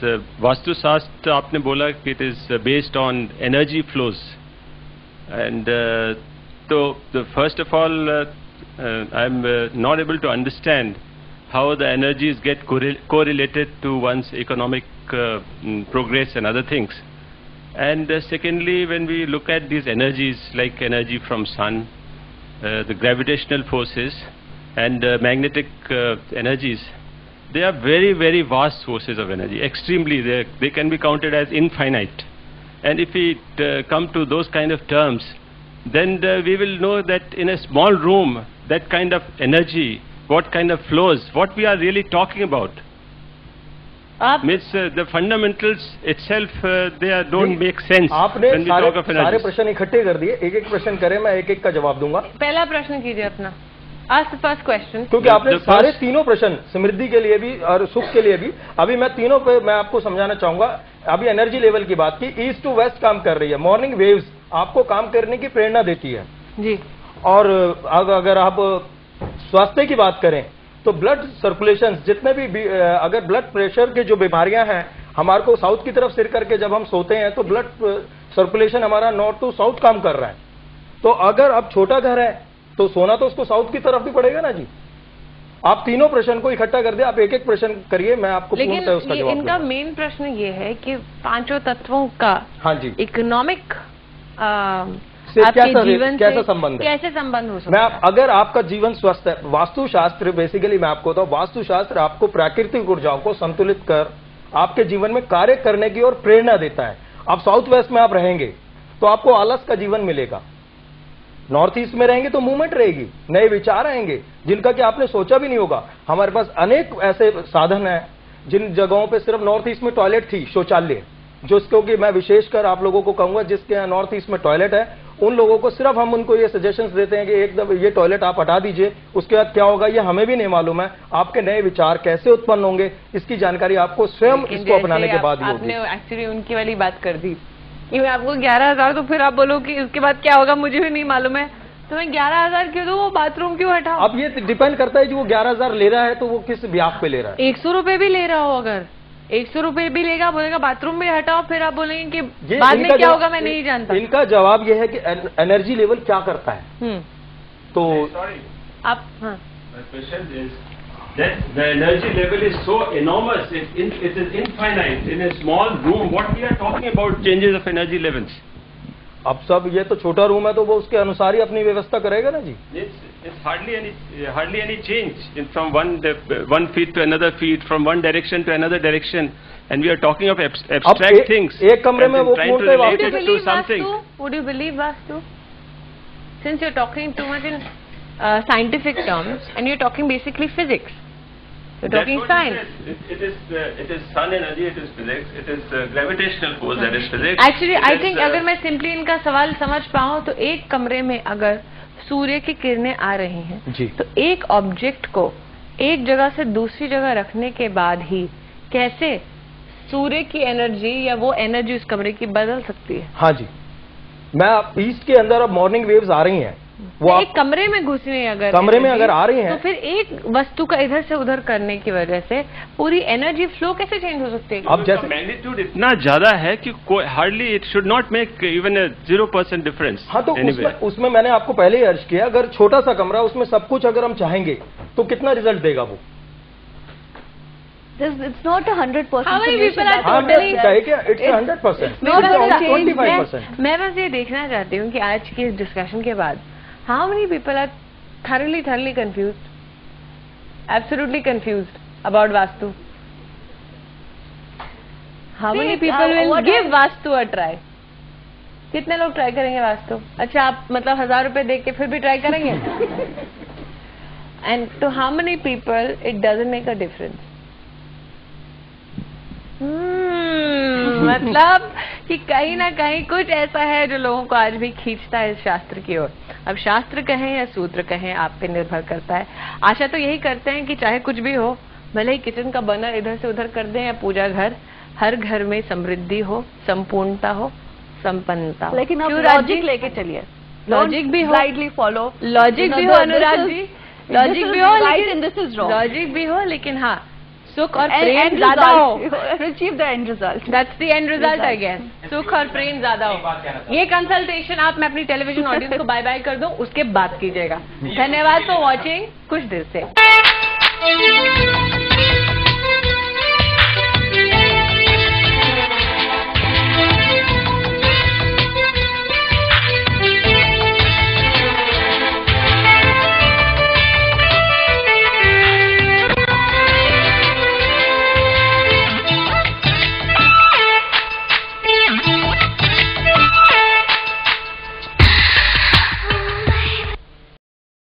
वास्तुशास्त्र। आपने बोला कि it is based on energy flows and तो first of all I am not able to understand how the energies get correlated to one's economic progress and other things. And secondly, when we look at these energies like energy from sun, the gravitational forces and magnetic energies, they are very, very vast sources of energy, extremely. They can be counted as infinite. And if we come to those kind of terms, then we will know that in a small room, that kind of energy, what kind of flows, what we are really talking about. Means the fundamentals itself they don't make sense when we talk of energy. सारे प्रश्न इकट्ठे कर दिए, एक एक प्रश्न करें, मैं एक एक का जवाब दूंगा। पहला प्रश्न कीजिए अपना, आस्क द फर्स्ट क्वेश्चन। क्योंकि आपने सारे तीनों प्रश्न समृद्धि के लिए भी और सुख के लिए भी, अभी मैं तीनों पे मैं आपको समझाना चाहूंगा। अभी एनर्जी लेवल की बात की, ईस्ट टू वेस्ट काम कर रही है, मॉर्निंग वेव्स आपको काम करने की प्रेरणा देती है जी। और अगर आप स्वास्थ्य की बात करें तो ब्लड सर्कुलेशन, जितने भी अगर ब्लड प्रेशर की जो बीमारियां हैं, हमारे को साउथ की तरफ सिर करके जब हम सोते हैं तो ब्लड सर्कुलेशन हमारा नॉर्थ टू साउथ काम कर रहा है। तो अगर अब छोटा घर है तो सोना तो उसको साउथ की तरफ भी पड़ेगा ना जी। आप तीनों प्रश्न को इकट्ठा कर दिया, आप एक एक प्रश्न करिए, मैं आपको पूर्णतः उसका जवाब इनका मेन प्रश्न ये है कि पांचों तत्वों का हाँ जी इकोनॉमिक आपके जीवन कैसा संबंध है, कैसे संबंध हो सकता है? अगर आपका जीवन स्वस्थ है, वास्तुशास्त्र बेसिकली मैं आपको बताऊं, वास्तुशास्त्र आपको प्राकृतिक ऊर्जाओं को संतुलित कर आपके जीवन में कार्य करने की ओर प्रेरणा देता है। अब साउथ वेस्ट में आप रहेंगे तो आपको आलस का जीवन मिलेगा, नॉर्थ ईस्ट में रहेंगे तो मूवमेंट रहेगी, नए विचार आएंगे जिनका कि आपने सोचा भी नहीं होगा। हमारे पास अनेक ऐसे साधन हैं जिन जगहों पे सिर्फ नॉर्थ ईस्ट में टॉयलेट थी, शौचालय, जिसको कि मैं विशेषकर आप लोगों को कहूंगा जिसके यहाँ नॉर्थ ईस्ट में टॉयलेट है, उन लोगों को सिर्फ हम उनको ये सजेशंस देते हैं कि एकदम ये टॉयलेट आप हटा दीजिए, उसके बाद क्या होगा ये हमें भी नहीं मालूम है। आपके नए विचार कैसे उत्पन्न होंगे इसकी जानकारी आपको स्वयं इसको अपनाने के बाद ही होगी। आपने एक्चुअली उनकी वाली बात कर दी, ये आपको 11,000, तो फिर आप बोलो कि उसके बाद क्या होगा मुझे भी नहीं मालूम है, तो मैं 11,000 क्यों दूं, वो बाथरूम क्यों हटाऊं? अब ये डिपेंड करता है जो वो 11,000 ले रहा है तो वो किस ब्याज पे ले रहा है। 100 रुपए भी ले रहा हो, अगर 100 रुपए भी लेगा, बोलेगा बाथरूम में हटाओ, फिर आप बोलेंगे कि बाद में क्या होगा मैं नहीं जानता। इनका जवाब यह है कि एनर्जी लेवल क्या करता है। तो आप that the energy level is so enormous, it is infinite. In a small room, what we are talking about changes of energy levels. अब सब ये तो छोटा रूम है तो वो उसके अनुसार ही अपनी व्यवस्था करेगा ना जी। It's hardly any change from one feet to another feet, from one direction to another direction, and we are talking of abstract things. एक कमरे में वो पूर्णतः relate it to something. Would you believe Vastu? Since you're talking too much in scientific terms and you're talking basically physics, you're talking science. It is sun energy, it is physics, it is gravitational force, that is physics. Actually, I think अगर मैं simply इनका सवाल समझ पाऊँ तो एक कमरे में अगर सूर्य की किरणें आ रही हैं तो एक ऑब्जेक्ट को एक जगह से दूसरी जगह रखने के बाद ही कैसे सूर्य की एनर्जी या वो एनर्जी उस कमरे की बदल सकती है। हाँ जी, मैं ईस्ट के अंदर अब मॉर्निंग वेव्स आ रही हैं, वो एक कमरे में घुसी हुई अगर कमरे में अगर आ रही हैं तो फिर एक वस्तु का इधर से उधर करने की वजह से पूरी एनर्जी फ्लो कैसे चेंज हो सकती है? अब जैसे मैग्नीट्यूड इतना ज्यादा है कि hardly it should not make even 0% difference. हाँ, तो उसमें मैंने आपको पहले ही अर्ज किया, अगर छोटा सा कमरा उसमें सब कुछ अगर हम चाहेंगे तो कितना रिजल्ट देगा वो? It's not 100%. How many people are totally? It's 100%. Not 25%. मैं बस ये देखना चाहती हूँ कि आज की इस डिस्कशन के बाद how many people are thoroughly confused, absolutely confused about Vastu? How many people will give Vastu a try? कितने लोग ट्राई करेंगे वास्तु? अच्छा, आप मतलब 1,000 रुपए दे के फिर भी ट्राई करेंगे? And to how many people it doesn't make a difference? मतलब कि कहीं ना कहीं कुछ ऐसा है जो लोगों को आज भी खींचता है इस शास्त्र की ओर। अब शास्त्र कहें या सूत्र कहें, आप पे निर्भर करता है। आशा तो यही करते हैं कि चाहे कुछ भी हो, भले ही किचन का बर्नर इधर से उधर कर दें या पूजा घर, हर घर में समृद्धि हो, संपूर्णता हो, संपन्नता हो। लेकिन आप लॉजिक लेके चलिए, लॉजिक भी हो, ब्लाइंडली फॉलो, लॉजिक भी हो अनुराग जी, लॉजिक भी हो, लेकिन दिस इज रॉन्ग, लॉजिक भी हो, लेकिन हाँ सुख और प्रेम ज्यादा हो, achieve the end result, that's the end result I guess. सुख और प्रेम ज्यादा हो। ये कंसल्टेशन आप मैं अपनी टेलीविजन ऑडियंस को बाय बाय कर दूं, उसके बाद कीजिएगा। धन्यवाद फॉर वॉचिंग। कुछ देर से